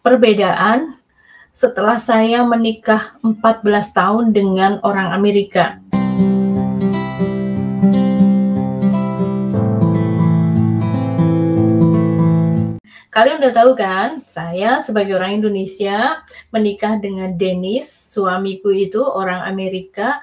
perbedaan setelah saya menikah 14 tahun dengan orang Amerika. Kalian udah tahu kan, saya sebagai orang Indonesia menikah dengan Dennis, suamiku itu orang Amerika.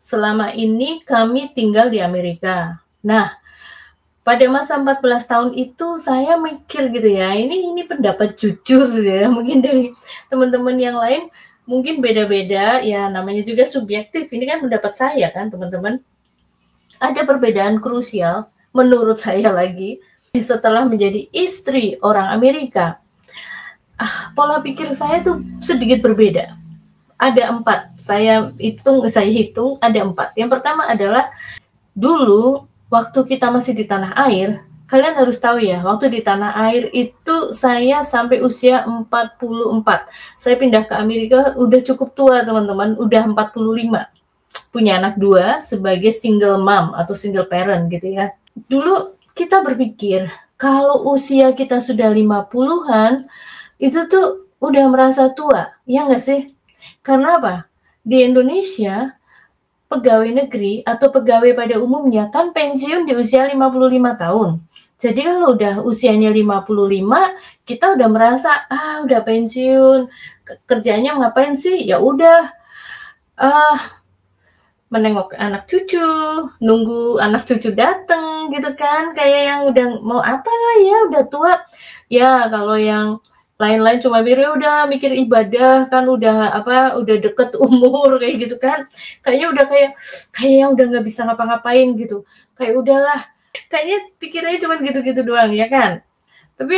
Selama ini kami tinggal di Amerika. Nah, pada masa 14 tahun itu saya mikir gitu ya, ini pendapat jujur ya, mungkin dari teman-teman yang lain mungkin beda-beda, ya namanya juga subjektif, ini kan pendapat saya kan teman-teman. Ada perbedaan krusial menurut saya lagi, setelah menjadi istri orang Amerika. Pola pikir saya tuh sedikit berbeda. Ada 4, saya hitung ada 4. Yang pertama adalah, dulu waktu kita masih di tanah air, kalian harus tahu ya, waktu di tanah air itu saya sampai usia 44. Saya pindah ke Amerika udah cukup tua teman-teman, udah 45. Punya anak 2 sebagai single mom atau single parent gitu ya. Dulu kita berpikir, kalau usia kita sudah 50-an, itu tuh udah merasa tua, ya nggak sih? Karena apa? Di Indonesia, pegawai negeri atau pegawai pada umumnya kan pensiun di usia 55 tahun. Jadi kalau udah usianya 55, kita udah merasa, udah pensiun, kerjanya ngapain sih? Ya udah, menengok anak cucu, nunggu anak cucu dateng gitu kan, kayak yang udah mau apa lah ya, udah tua. Ya kalau yang lain-lain cuma udah mikir ibadah kan, udah deket umur kayak gitu kan, kayaknya udah kayak yang udah nggak bisa ngapa-ngapain gitu, kayak udahlah, kayaknya pikirannya cuma gitu-gitu doang ya kan. Tapi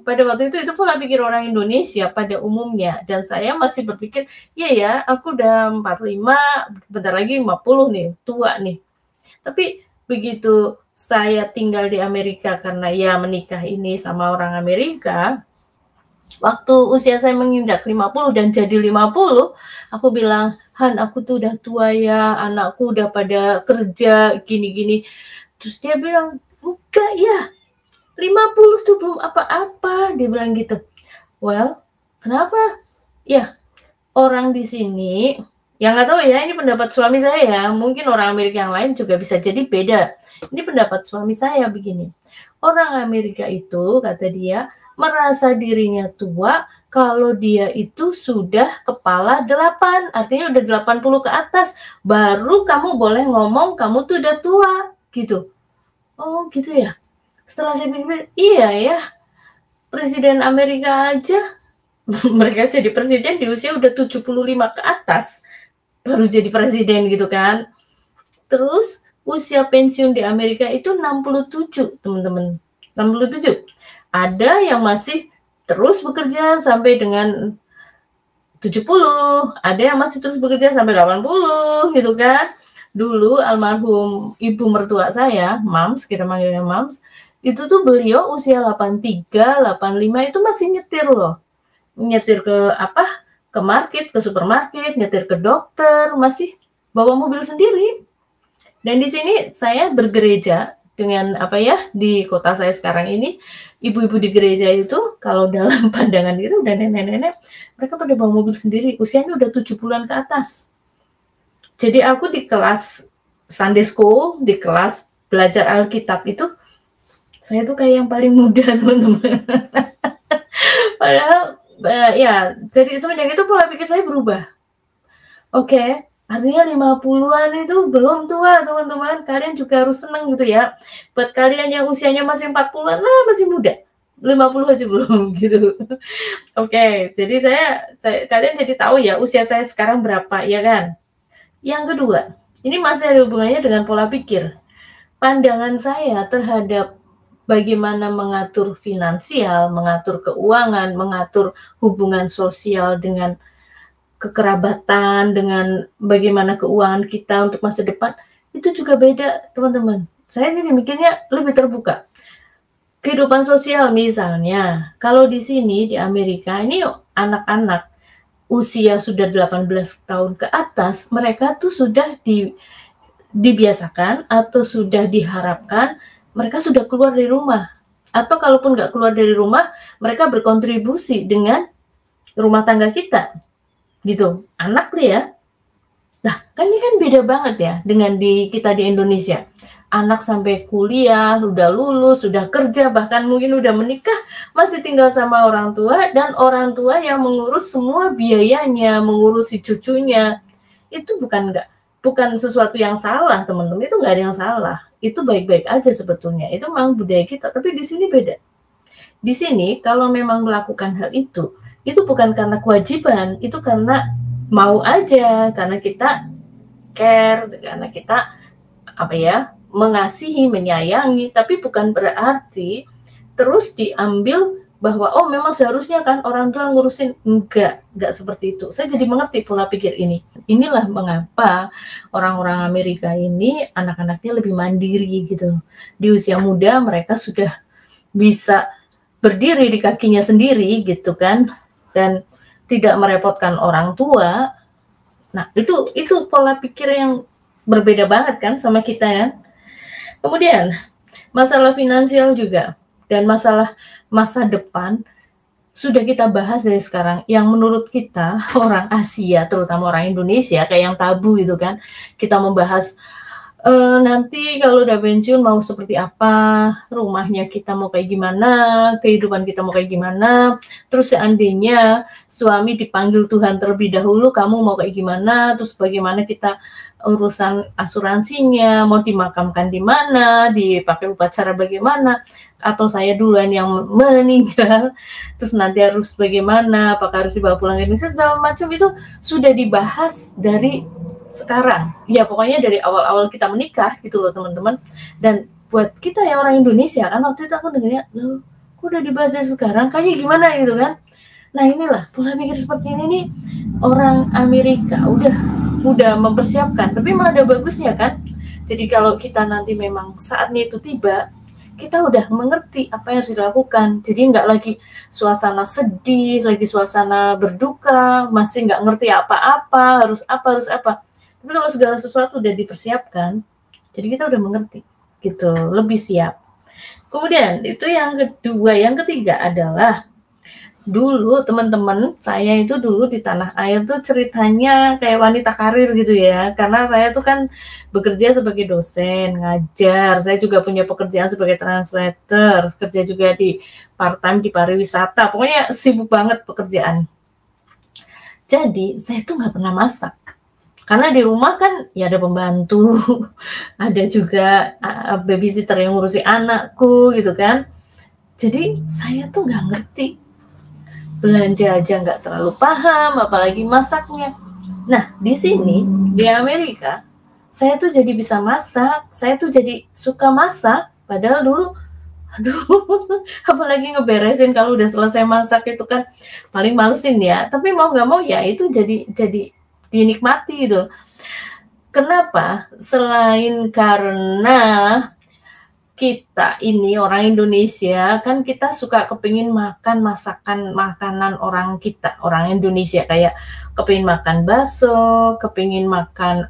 pada waktu itu pola pikir orang Indonesia pada umumnya, dan saya masih berpikir, iya ya, aku udah 45, bentar lagi 50 nih, tua nih. Tapi begitu saya tinggal di Amerika karena ya menikah ini sama orang Amerika, waktu usia saya menginjak 50 dan jadi 50, aku bilang, Han, aku tuh udah tua ya, anakku udah pada kerja gini-gini. Terus dia bilang, enggak ya, 50 tuh belum apa-apa, dia bilang gitu. Well, kenapa? Ya, orang di sini, yang nggak tahu ya, ini pendapat suami saya ya, mungkin orang Amerika yang lain juga bisa jadi beda. Ini pendapat suami saya begini, orang Amerika itu, kata dia, merasa dirinya tua kalau dia itu sudah kepala 8, artinya udah 80 ke atas, baru kamu boleh ngomong kamu tuh udah tua, gitu. Oh gitu ya? Setelah saya pikir, iya ya, presiden Amerika aja, mereka jadi presiden di usia udah 75 ke atas, baru jadi presiden gitu kan. Terus usia pensiun di Amerika itu 67, teman-teman. 67. Ada yang masih terus bekerja sampai dengan 70, ada yang masih terus bekerja sampai 80 gitu kan. Dulu almarhum ibu mertua saya, Mams, kita manggilnya Mams, itu tuh beliau usia 83, 85 itu masih nyetir loh. Nyetir ke market, ke supermarket, nyetir ke dokter, masih bawa mobil sendiri. Dan di sini saya bergereja dengan di kota saya sekarang ini, ibu-ibu di gereja itu kalau dalam pandangan itu udah nenek-nenek, mereka pada bawa mobil sendiri, usianya udah 70-an ke atas. Jadi aku di kelas Sunday School, di kelas belajar Alkitab itu, saya tuh kayak yang paling muda, teman-teman. Padahal, ya, jadi semenjak itu pola pikir saya berubah. Oke, artinya 50-an itu belum tua, teman-teman. Kalian juga harus senang gitu ya. Buat kalian yang usianya masih 40-an, masih muda. 50 aja belum, gitu. Oke, jadi kalian jadi tahu ya usia saya sekarang berapa, ya kan? Yang kedua, ini masih ada hubungannya dengan pola pikir. Pandangan saya terhadap bagaimana mengatur finansial, mengatur keuangan, mengatur hubungan sosial dengan kekerabatan, dengan bagaimana keuangan kita untuk masa depan, itu juga beda, teman-teman. Saya jadi mikirnya lebih terbuka. Kehidupan sosial misalnya, kalau di sini di Amerika ini anak-anak usia sudah 18 tahun ke atas, mereka tuh sudah dibiasakan atau sudah diharapkan mereka sudah keluar dari rumah. Atau kalaupun nggak keluar dari rumah, mereka berkontribusi dengan rumah tangga kita, gitu. Anak nih ya. Nah, kan ini kan beda banget ya dengan kita di Indonesia. Anak sampai kuliah, udah lulus, sudah kerja, bahkan mungkin udah menikah, masih tinggal sama orang tua, dan orang tua yang mengurus semua biayanya, mengurusi cucunya. Itu bukan sesuatu yang salah, teman-teman. Itu nggak ada yang salah. Itu baik-baik aja sebetulnya. Itu memang budaya kita. Tapi di sini beda. Di sini kalau memang melakukan hal itu bukan karena kewajiban, itu karena mau aja, karena kita care, karena kita mengasihi, menyayangi, tapi bukan berarti terus diambil bahwa oh memang seharusnya kan orang tua ngurusin. Enggak seperti itu. Saya jadi mengerti pola pikir ini. Inilah mengapa orang-orang Amerika ini anak-anaknya lebih mandiri gitu. Di usia muda mereka sudah bisa berdiri di kakinya sendiri gitu kan, dan tidak merepotkan orang tua. Nah, itu pola pikir yang berbeda banget kan sama kita ya. Kemudian masalah finansial juga dan masalah masa depan sudah kita bahas dari sekarang. Yang menurut kita orang Asia, terutama orang Indonesia, kayak yang tabu gitu kan, kita membahas nanti kalau udah pensiun mau seperti apa, rumahnya kita mau kayak gimana, kehidupan kita mau kayak gimana, terus seandainya suami dipanggil Tuhan terlebih dahulu, kamu mau kayak gimana, terus bagaimana kita urusan asuransinya, mau dimakamkan di mana, dipakai upacara bagaimana, atau saya duluan yang meninggal, terus nanti harus bagaimana, apakah harus dibawa pulang ke Indonesia, segala macam itu sudah dibahas dari sekarang, ya pokoknya dari awal-awal kita menikah gitu loh teman-teman. Dan buat kita ya orang Indonesia kan, waktu itu aku dengarnya, loh kok udah dibahas dari sekarang, kayaknya gimana gitu kan. Nah inilah pola pikir seperti ini nih orang Amerika udah mempersiapkan, tapi malah ada bagusnya kan. Jadi kalau kita nanti memang saatnya itu tiba, kita udah mengerti apa yang harus dilakukan. Jadi nggak lagi suasana sedih, lagi suasana berduka, masih nggak ngerti apa-apa, harus apa. Tapi kalau segala sesuatu udah dipersiapkan, jadi kita udah mengerti, gitu, lebih siap. Kemudian itu yang kedua, yang ketiga adalah dulu teman-teman saya itu dulu di tanah air tuh ceritanya kayak wanita karir gitu ya, karena saya tuh kan bekerja sebagai dosen, ngajar, saya juga punya pekerjaan sebagai translator, kerja juga di part-time di pariwisata, pokoknya sibuk banget pekerjaan. Jadi saya tuh nggak pernah masak. Karena di rumah kan ya ada pembantu, ada juga babysitter yang ngurusi anakku gitu kan. Jadi saya tuh nggak ngerti, belanja aja nggak terlalu paham, apalagi masaknya. Nah di sini di Amerika saya tuh jadi bisa masak, saya tuh jadi suka masak. Padahal dulu, apalagi ngeberesin kalau udah selesai masak itu kan paling malesin ya. Tapi mau nggak mau ya itu jadi dinikmati gitu. Kenapa? Selain karena kita ini orang Indonesia kan kita suka kepingin makan makanan orang kita, orang Indonesia, kayak kepingin makan bakso, kepingin makan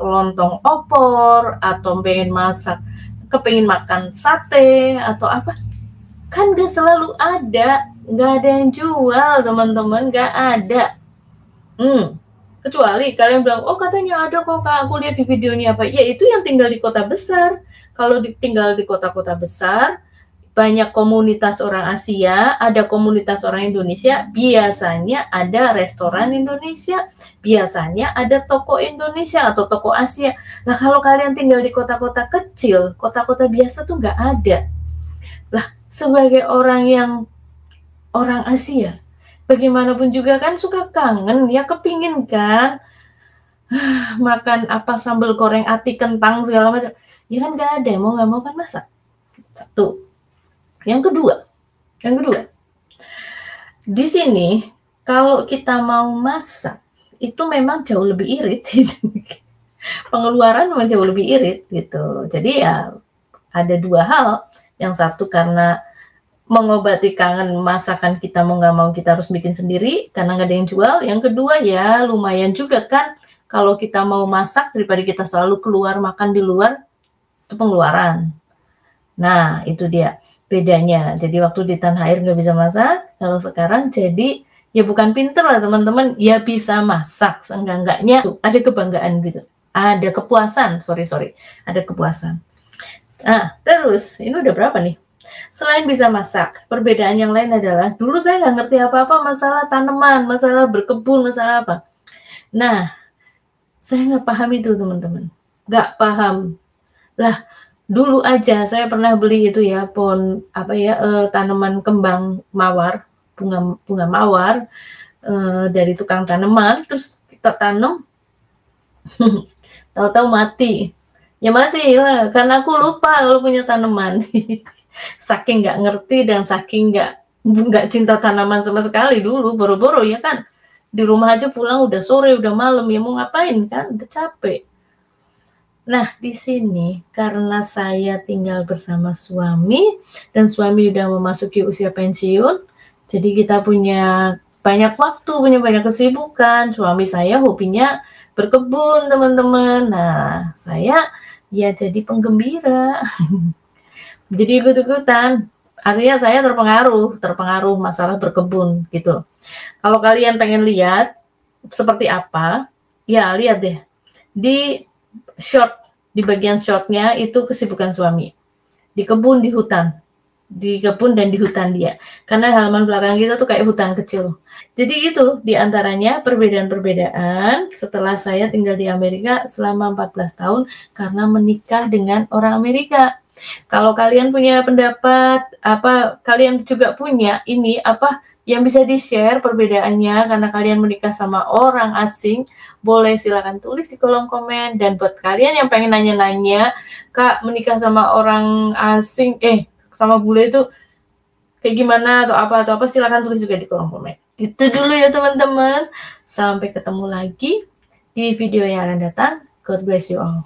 lontong opor, atau kepingin makan sate atau apa. Kan gak selalu ada, gak ada yang jual teman-teman, gak ada. Kecuali kalian bilang, oh katanya ada kok Kak, aku lihat di videonya apa. Ya itu yang tinggal di kota besar. Kalau tinggal di kota-kota besar, banyak komunitas orang Asia, ada komunitas orang Indonesia, biasanya ada restoran Indonesia, biasanya ada toko Indonesia atau toko Asia. Nah kalau kalian tinggal di kota-kota kecil, kota-kota biasa tuh nggak ada. Lah sebagai orang Asia, bagaimanapun juga kan suka kangen ya, kepingin kan makan apa, sambal goreng ati kentang segala macam ya kan, nggak ada, mau nggak mau kan masak. Satu. Yang kedua di sini kalau kita mau masak itu memang jauh lebih irit pengeluaran memang jauh lebih irit gitu. Jadi ya ada dua hal, yang satu karena mengobati kangen masakan kita, mau nggak mau kita harus bikin sendiri karena nggak ada yang jual. Yang kedua ya lumayan juga kan kalau kita mau masak daripada kita selalu keluar makan di luar, itu pengeluaran. Nah itu dia bedanya. Jadi waktu di tanah air nggak bisa masak, kalau sekarang jadi ya bukan pinter lah teman-teman, ya bisa masak, seenggak-enggaknya ada kebanggaan gitu, ada kepuasan, sorry, ada kepuasan. Nah, terus ini udah berapa nih? Selain bisa masak, perbedaan yang lain adalah dulu saya nggak ngerti apa-apa masalah tanaman, masalah berkebun, masalah apa. Nah, saya nggak paham itu teman-teman, nggak paham. Lah, dulu aja saya pernah beli itu ya, pohon apa ya, tanaman kembang mawar, bunga mawar, dari tukang tanaman, terus kita tanam, tahu-tahu mati. Ya mati lah, karena aku lupa kalau punya tanaman. Saking nggak ngerti dan saking nggak cinta tanaman sama sekali dulu, boro-boro ya kan. Di rumah aja pulang udah sore, udah malam, ya mau ngapain kan, udah capek. Nah, di sini karena saya tinggal bersama suami dan suami udah memasuki usia pensiun, jadi kita punya banyak waktu, punya banyak kesibukan. Suami saya hobinya berkebun, teman-teman. Nah, saya ya jadi penggembira. Jadi ikut-ikutan. Artinya saya terpengaruh masalah berkebun gitu. Kalau kalian pengen lihat seperti apa, ya lihat deh di short, di bagian shortnya itu kesibukan suami di kebun, di hutan, di kebun dan di hutan dia, karena halaman belakang kita tuh kayak hutan kecil. Jadi itu diantaranya perbedaan-perbedaan setelah saya tinggal di Amerika selama 14 tahun karena menikah dengan orang Amerika. Kalau kalian punya pendapat, apa kalian juga punya ini apa yang bisa di-share perbedaannya karena kalian menikah sama orang asing, boleh silakan tulis di kolom komen. Dan buat kalian yang pengen nanya-nanya, Kak, menikah sama orang asing, sama bule itu kayak gimana atau apa, silakan tulis juga di kolom komen. Itu dulu ya teman-teman. Sampai ketemu lagi di video yang akan datang. God bless you all.